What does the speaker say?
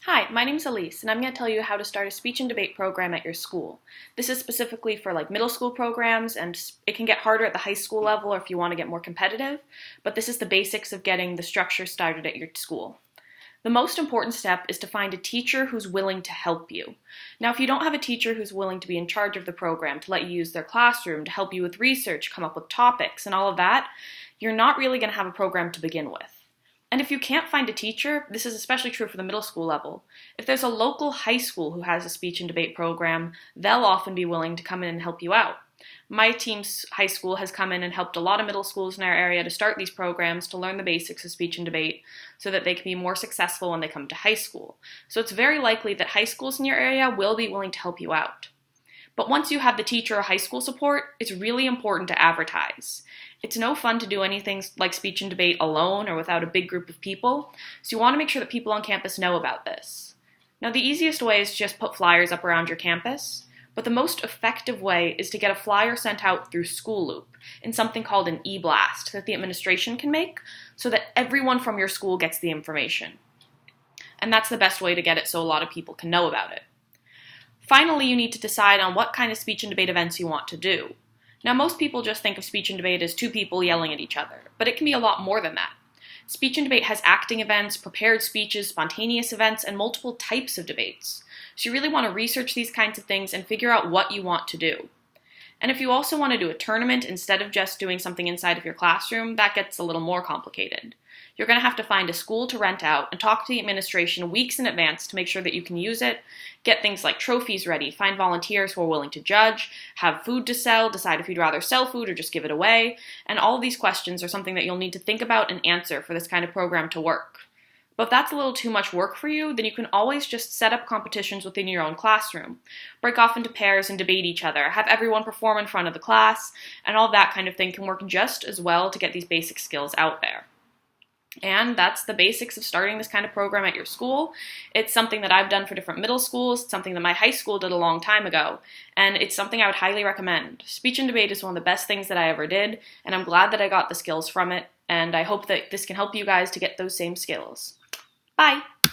Hi, my name's Elise, and I'm going to tell you how to start a speech and debate program at your school. This is specifically for middle school programs, and it can get harder at the high school level or if you want to get more competitive, but this is the basics of getting the structure started at your school. The most important step is to find a teacher who's willing to help you. Now, if you don't have a teacher who's willing to be in charge of the program, to let you use their classroom, to help you with research, come up with topics, and all of that, you're not really going to have a program to begin with. And if you can't find a teacher, this is especially true for the middle school level. If there's a local high school who has a speech and debate program, they'll often be willing to come in and help you out. My team's high school has come in and helped a lot of middle schools in our area to start these programs to learn the basics of speech and debate so that they can be more successful when they come to high school. So it's very likely that high schools in your area will be willing to help you out. But once you have the teacher or high school support, it's really important to advertise. It's no fun to do anything like speech and debate alone or without a big group of people, so you want to make sure that people on campus know about this. Now, the easiest way is to just put flyers up around your campus, but the most effective way is to get a flyer sent out through School Loop in something called an e-blast that the administration can make so that everyone from your school gets the information. And that's the best way to get it so a lot of people can know about it. Finally, you need to decide on what kind of speech and debate events you want to do. Now, most people just think of speech and debate as two people yelling at each other, but it can be a lot more than that. Speech and debate has acting events, prepared speeches, spontaneous events, and multiple types of debates. So you really want to research these kinds of things and figure out what you want to do. And if you also want to do a tournament instead of just doing something inside of your classroom, that gets a little more complicated. You're going to have to find a school to rent out and talk to the administration weeks in advance to make sure that you can use it, get things like trophies ready, find volunteers who are willing to judge, have food to sell, decide if you'd rather sell food or just give it away, and all of these questions are something that you'll need to think about and answer for this kind of program to work. But if that's a little too much work for you, then you can always just set up competitions within your own classroom. Break off into pairs and debate each other, have everyone perform in front of the class, and all that kind of thing can work just as well to get these basic skills out there. And that's the basics of starting this kind of program at your school. It's something that I've done for different middle schools. It's something that my high school did a long time ago. And it's something I would highly recommend. Speech and debate is one of the best things that I ever did, and I'm glad that I got the skills from it. And I hope that this can help you guys to get those same skills. Bye!